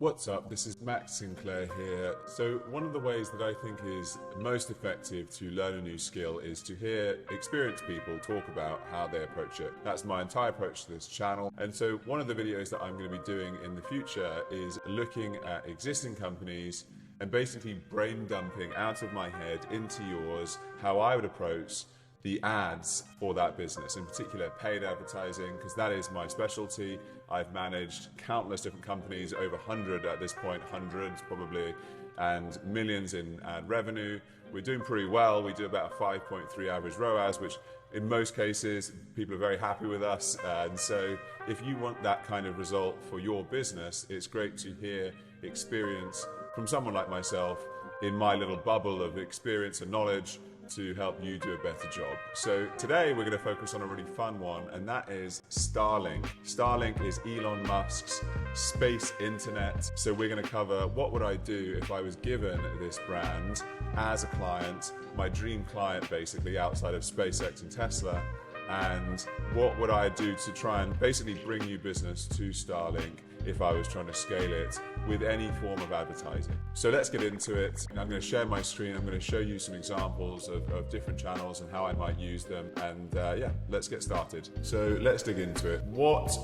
What's up? This is Max Sinclair here. So one of the ways that I think is most effective to learn a new skill is to hear experienced people talk about how they approach it. That's my entire approach to this channel. And so one of the videos that I'm going to be doing in the future is looking at existing companies and basically brain dumping out of my head into yours how I would approach the ads for that business, in particular paid advertising, because that is my specialty. I've managed countless different companies, over 100 at this point, hundreds probably, and millions in ad revenue. We're doing pretty well. We do about a 5.3 average ROAS, which in most cases, people are very happy with us. And so if you want that kind of result for your business, it's great to hear experience from someone like myself in my little bubble of experience and knowledge to help you do a better job. So today we're going to focus on a really fun one, and that is Starlink. Starlink is Elon Musk's space internet. So we're going to cover what would I do if I was given this brand as a client, my dream client basically outside of SpaceX and Tesla, and what would I do to try and basically bring you business to Starlink if I was trying to scale it with any form of advertising. So let's get into it. I'm going to share my screen. I'm going to show you some examples of different channels and how I might use them. And yeah, let's get started. So let's dig into it. What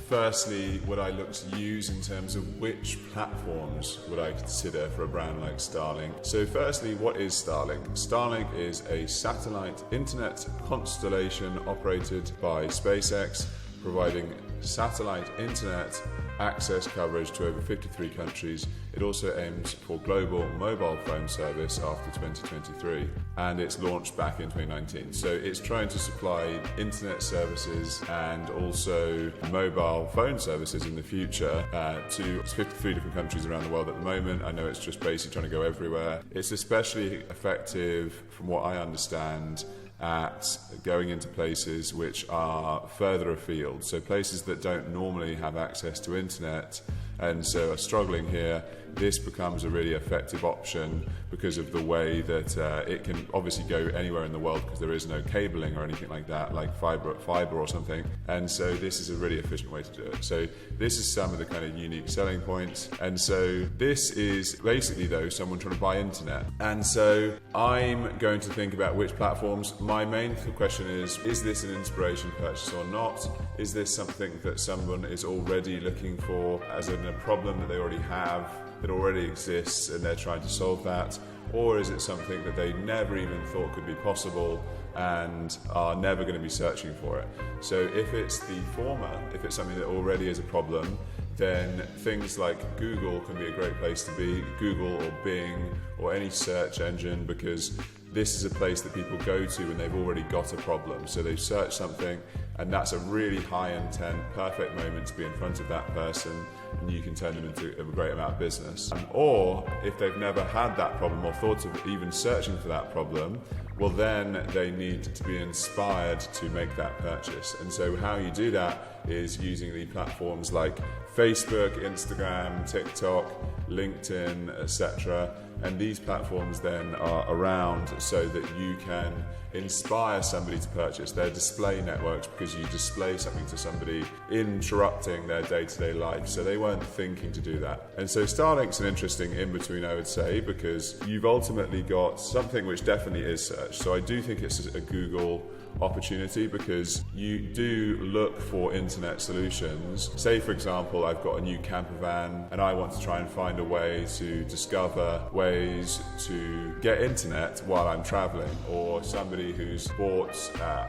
firstly would I look to use in terms of which platforms would I consider for a brand like Starlink? So firstly, what is Starlink? Starlink is a satellite internet constellation operated by SpaceX, providing satellite internet access coverage to over 53 countries. It also aims for global mobile phone service after 2023, and it's launched back in 2019. So it's trying to supply internet services and also mobile phone services in the future to 53 different countries around the world at the moment. I know it's just basically trying to go everywhere. It's especially effective, from what I understand, at going into places which are further afield, so places that don't normally have access to internet and so are struggling here. This becomes a really effective option because of the way that it can obviously go anywhere in the world because there is no cabling or anything like that, like fiber or something. And so this is a really efficient way to do it. So this is some of the kind of unique selling points. And so this is basically, though, someone trying to buy internet. And so I'm going to think about which platforms. My main question is this an inspiration purchase or not? Is this something that someone is already looking for as a problem that they already have, that already exists, and they're trying to solve that? Or is it something that they never even thought could be possible and are never going to be searching for it? So if it's the former, if it's something that already is a problem, then things like Google can be a great place to be, Google or Bing or any search engine, because this is a place that people go to when they've already got a problem. So they've searched something, and that's a really high intent, perfect moment to be in front of that person, and you can turn them into a great amount of business. Or if they've never had that problem or thought of even searching for that problem, well then they need to be inspired to make that purchase. And so how you do that is using the platforms like Facebook, Instagram, TikTok, LinkedIn, etc. And these platforms then are around so that you can inspire somebody to purchase. Their display networks, because you display something to somebody, interrupting their day-to-day life. So they weren't thinking to do that. And so Starlink's an interesting in-between, I would say, because you've ultimately got something which definitely is search. So I do think it's a Google opportunity, because you do look for internet solutions. Say for example, I've got a new camper van and I want to try and find a way to discover ways to get internet while I'm traveling, or somebody who's bought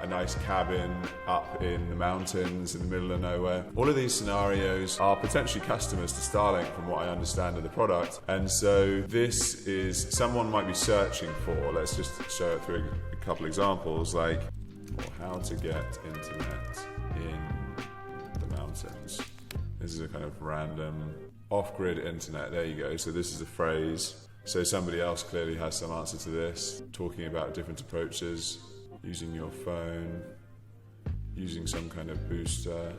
a nice cabin up in the mountains in the middle of nowhere. All of these scenarios are potentially customers to Starlink from what I understand of the product. And so this is someone might be searching for, let's just show it through a couple examples, like how to get internet in the mountains. This is a kind of random off-grid internet. There you go. So this is a phrase. So somebody else clearly has some answer to this, talking about different approaches, using your phone, using some kind of booster.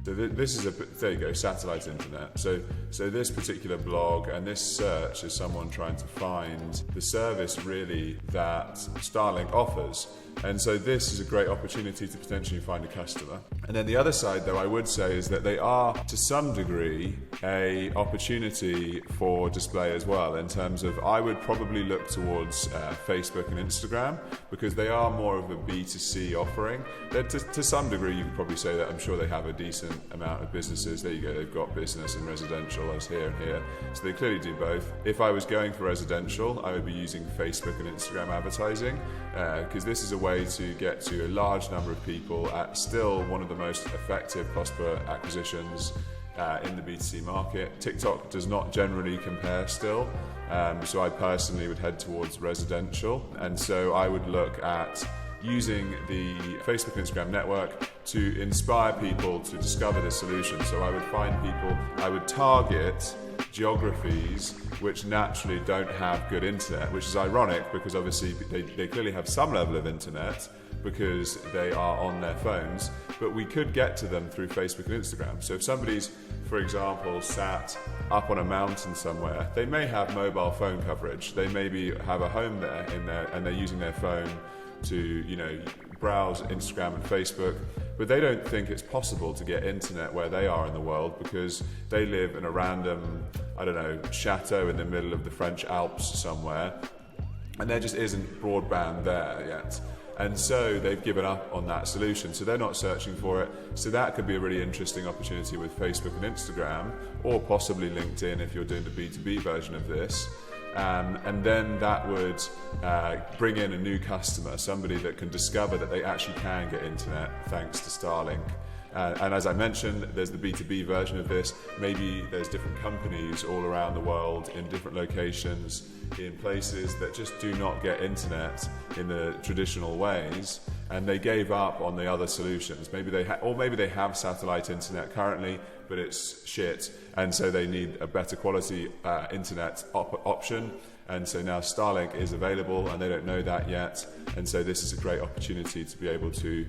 So this is there you go, satellite internet. So this particular blog and this search is someone trying to find the service really that Starlink offers. And so this is a great opportunity to potentially find a customer. And then the other side, though, I would say is that they are, to some degree, a opportunity for display as well, in terms of I would probably look towards Facebook and Instagram, because they are more of a B2C offering. To some degree, you could probably say that I'm sure they have a decent amount of businesses. There you go, they've got business and residential as here and here. So they clearly do both. If I was going for residential, I would be using Facebook and Instagram advertising, because this is a way to get to a large number of people at still one of the most effective cost per acquisitions in the B2C market. TikTok does not generally compare still, so I personally would head towards residential, and so I would look at using the Facebook and Instagram network to inspire people to discover the solution. So I would find people, I would target geographies which naturally don't have good internet, which is ironic because obviously they clearly have some level of internet because they are on their phones, but we could get to them through Facebook and Instagram. So if somebody's, for example, sat up on a mountain somewhere, they may have mobile phone coverage. They maybe have a home there and they're using their phone to, browse Instagram and Facebook, but they don't think it's possible to get internet where they are in the world because they live in a random, chateau in the middle of the French Alps somewhere, and there just isn't broadband there yet. And so they've given up on that solution, so they're not searching for it. So that could be a really interesting opportunity with Facebook and Instagram, or possibly LinkedIn if you're doing the B2B version of this. And then that would bring in a new customer, somebody that can discover that they actually can get internet thanks to Starlink. And as I mentioned, there's the B2B version of this. Maybe there's different companies all around the world in different locations, in places that just do not get internet in the traditional ways, and they gave up on the other solutions. Maybe they have satellite internet currently, but it's shit, and so they need a better quality internet option. And so now Starlink is available, and they don't know that yet. And so this is a great opportunity to be able to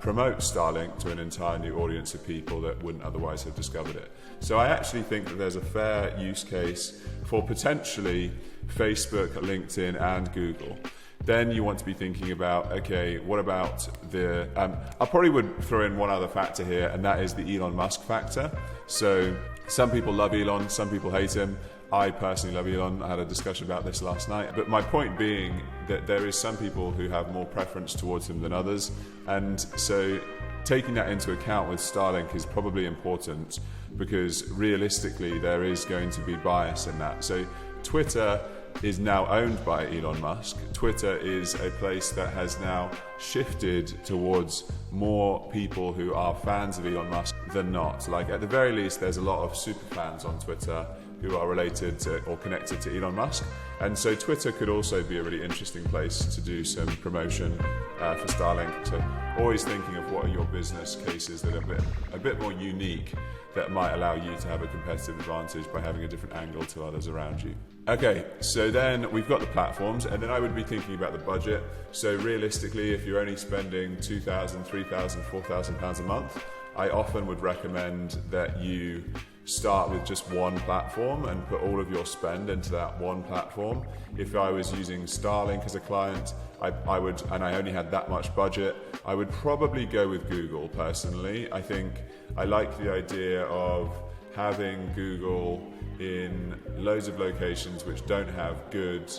promote Starlink to an entire new audience of people that wouldn't otherwise have discovered it. So I actually think that there's a fair use case for potentially Facebook, LinkedIn, and Google. Then you want to be thinking about, okay, what about the... I probably would throw in one other factor here, and that is the Elon Musk factor. So some people love Elon, some people hate him. I personally love Elon. I had a discussion about this last night. But my point being that there is some people who have more preference towards him than others. And so taking that into account with Starlink is probably important, because realistically there is going to be bias in that. So Twitter is now owned by Elon Musk. Twitter is a place that has now shifted towards more people who are fans of Elon Musk than not. Like, at the very least, there's a lot of super fans on Twitter who are related to or connected to Elon Musk. And so Twitter could also be a really interesting place to do some promotion for Starlink. So always thinking of what are your business cases that are a bit more unique, that might allow you to have a competitive advantage by having a different angle to others around you. Okay, so then we've got the platforms, and then I would be thinking about the budget. So realistically, if you're only spending £2,000, £3,000, £4,000 a month, I often would recommend that you start with just one platform and put all of your spend into that one platform. If I was using Starlink as a client, I would, and I only had that much budget, I would probably go with Google personally. I think I like the idea of having Google in loads of locations which don't have good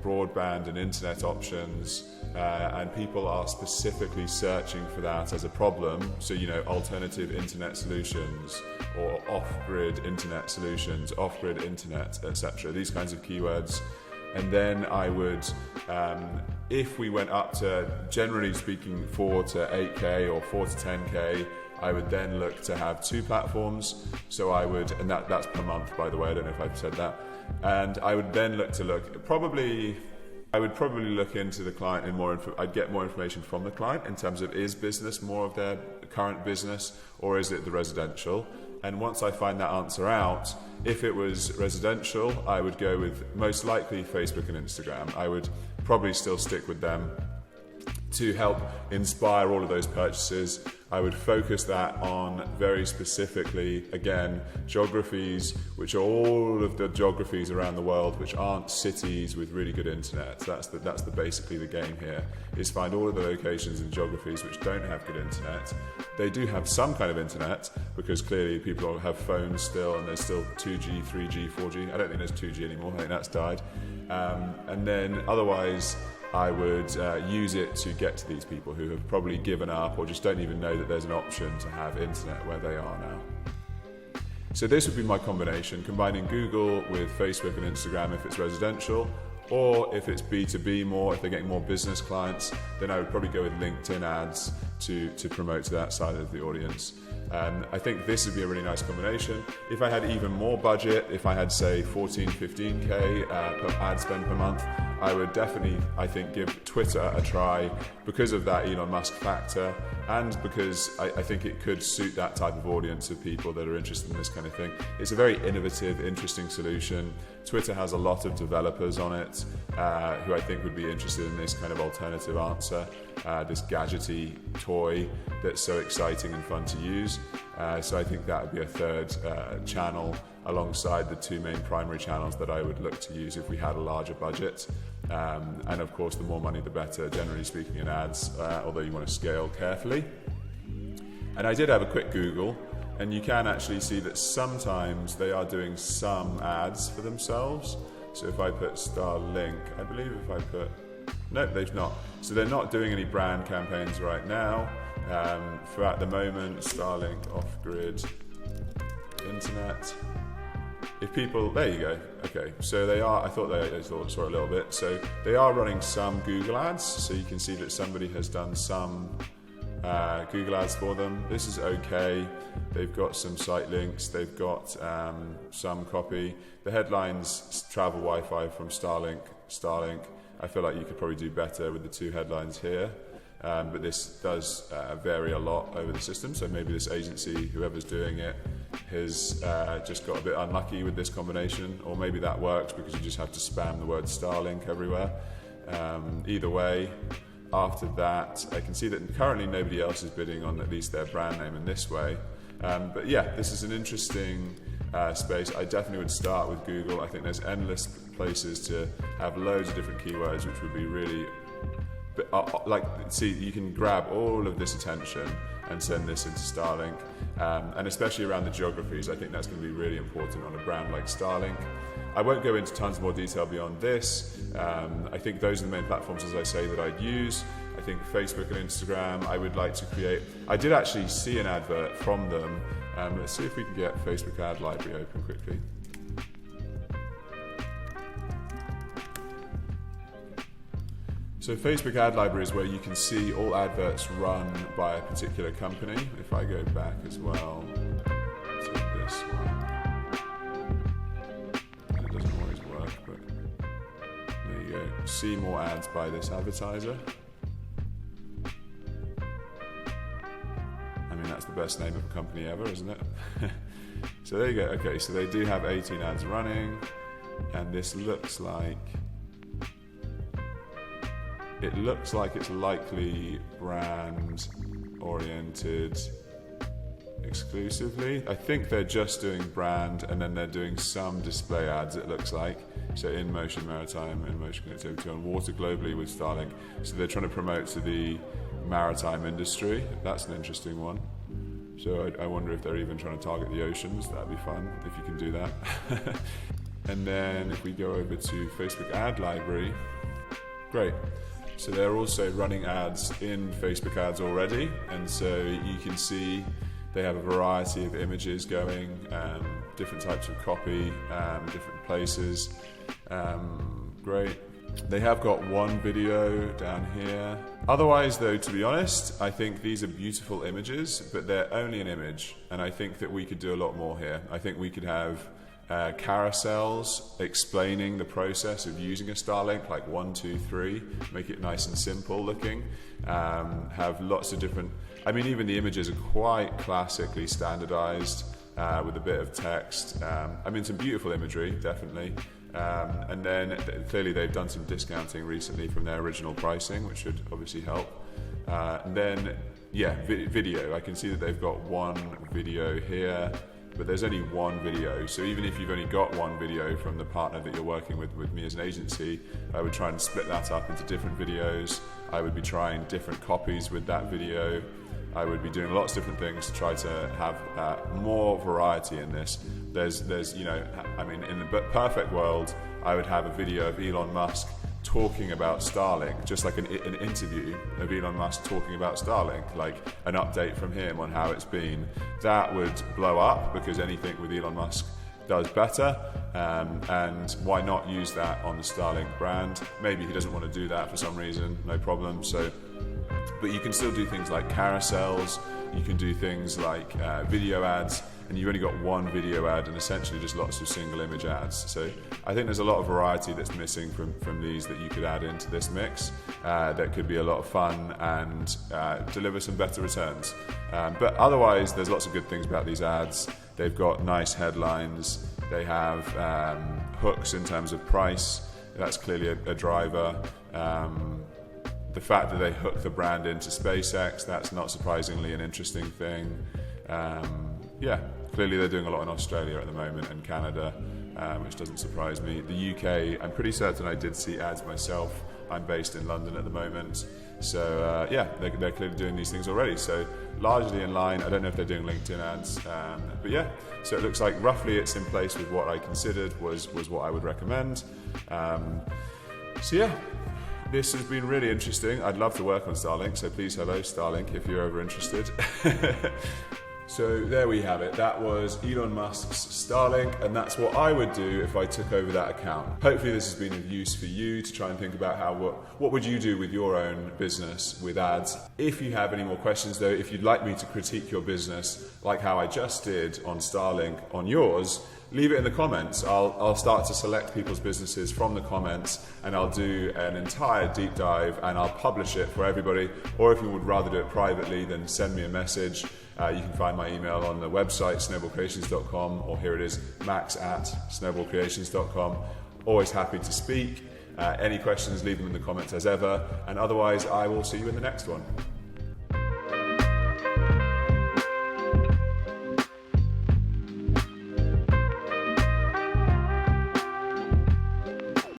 broadband and internet options, and people are specifically searching for that as a problem. So, alternative internet solutions or off-grid internet solutions, off-grid internet, etc. These kinds of keywords. And then I would, if we went up to, generally speaking, 4 to 8K or 4 to 10K, I would then look to have two platforms. So I would, and that's per month, by the way, I don't know if I've said that. And I would then I would probably look into the client in I'd get more information from the client in terms of, is business more of their current business, or is it the residential? And once I find that answer out, if it was residential, I would go with most likely Facebook and Instagram. I would probably still stick with them. to help inspire all of those purchases. I would focus that on very specifically, again, geographies, which are all of the geographies around the world which aren't cities with really good internet. That's basically the game here, is find all of the locations and geographies which don't have good internet. They do have some kind of internet, because clearly people have phones still, and there's still 2G, 3G, 4G. I don't think there's 2G anymore, I think that's died. And then otherwise, I would use it to get to these people who have probably given up or just don't even know that there's an option to have internet where they are now. So this would be my combination, combining Google with Facebook and Instagram if it's residential, or if it's B2B more, if they're getting more business clients, then I would probably go with LinkedIn ads to promote to that side of the audience. I think this would be a really nice combination. If I had even more budget, if I had say 14, 15K per ad spend per month, I would definitely, I think, give Twitter a try because of that Elon Musk factor, and because I think it could suit that type of audience of people that are interested in this kind of thing. It's a very innovative, interesting solution. Twitter has a lot of developers on it who I think would be interested in this kind of alternative answer, this gadgety toy that's so exciting and fun to use. So I think that would be a third channel alongside the two main primary channels that I would look to use if we had a larger budget. And of course, the more money the better, generally speaking, in ads, although you want to scale carefully. And I did have a quick Google, and you can actually see that sometimes they are doing some ads for themselves. So if I put Starlink, I believe if I put, nope, they've not. So they're not doing any brand campaigns right now. For at the moment, Starlink off-grid internet. If people, there you go. Okay, so they are, I thought saw a little bit. So they are running some Google ads. So you can see that somebody has done some Google ads for them. This is okay. They've got some site links. They've got some copy. The headlines, travel Wi-Fi from Starlink. I feel like you could probably do better with the two headlines here. But this does vary a lot over the system. So maybe this agency, whoever's doing it, has just got a bit unlucky with this combination, or maybe that works because you just have to spam the word Starlink everywhere. Either way, after that, I can see that currently nobody else is bidding on at least their brand name in this way. But yeah, this is an interesting space. I definitely would start with Google. I think there's endless places to have loads of different keywords, which would be really, see, you can grab all of this attention and send this into Starlink, and especially around the geographies. I think that's going to be really important on a brand like Starlink. I won't go into tons more detail beyond this. I think those are the main platforms, as I say, that I'd use. I think Facebook and Instagram, I would like to create. I did actually see an advert from them. Let's see if we can get Facebook ad library open quickly. So Facebook ad library is where you can see all adverts run by a particular company. If I go back as well to this one, it doesn't always work, but there you go. See more ads by this advertiser. I mean, that's the best name of a company ever, isn't it? So there you go. Okay, so they do have 18 ads running, and this looks like, it's likely brand oriented exclusively. I think they're just doing brand, and then they're doing some display ads, it looks like. So in motion maritime, in motion connectivity on water globally with Starlink. So they're trying to promote to the maritime industry. That's an interesting one. So I wonder if they're even trying to target the oceans. That'd be fun if you can do that. And then if we go over to Facebook ad library, great. So they're also running ads in Facebook ads already, and so you can see they have a variety of images going, different types of copy, different places. Great. They have got one video down here. Otherwise, though, to be honest, I think these are beautiful images, but they're only an image, and I think that we could do a lot more here. I think we could have carousels explaining the process of using a Starlink, like 1, 2, 3, make it nice and simple looking. Have lots of different, I mean, even the images are quite classically standardized. with a bit of text. I mean, some beautiful imagery, definitely. And then clearly they've done some discounting recently from their original pricing, which should obviously help. And then, yeah, video. I can see that they've got one video here, but there's only one video. So even if you've only got one video from the partner that you're working with me as an agency, I would try and split that up into different videos. I would be trying different copies with that video. I would be doing lots of different things to try to have more variety in this. There's, you know, I mean, in the perfect world, I would have a video of Elon Musk talking about Starlink, just like an interview of Elon Musk talking about Starlink, like an update from him on how it's been. That would blow up because anything with Elon Musk does better, and why not use that on the Starlink brand? Maybe he doesn't want to do that for some reason, no problem. So, but you can still do things like carousels, you can do things like video ads, and you've only got one video ad and essentially just lots of single image ads. So I think there's a lot of variety that's missing from these that you could add into this mix that could be a lot of fun and deliver some better returns. But otherwise, there's lots of good things about these ads. They've got nice headlines, they have hooks in terms of price, that's clearly a driver. The fact that they hook the brand into SpaceX, that's not surprisingly an interesting thing. Yeah, clearly they're doing a lot in Australia at the moment and Canada, which doesn't surprise me. The UK, I'm pretty certain I did see ads myself. I'm based in London at the moment. So yeah, they're clearly doing these things already. So largely in line. I don't know if they're doing LinkedIn ads, but yeah. So it looks like roughly it's in place with what I considered was what I would recommend. So yeah, this has been really interesting. I'd love to work on Starlink, so please hello Starlink if you're ever interested. So there we have it. That was Elon Musk's Starlink, and that's what I would do if I took over that account. Hopefully this has been of use for you to try and think about what would you do with your own business with ads. If you have any more questions though, if you'd like me to critique your business like how I just did on Starlink on yours, leave it in the comments. I'll start to select people's businesses from the comments, and I'll do an entire deep dive and I'll publish it for everybody. Or if you would rather do it privately, then send me a message. You can find my email on the website snowballcreations.com, or here it is, max@snowballcreations.com. Always happy to speak. Any questions, leave them in the comments as ever, and otherwise I will see you in the next one.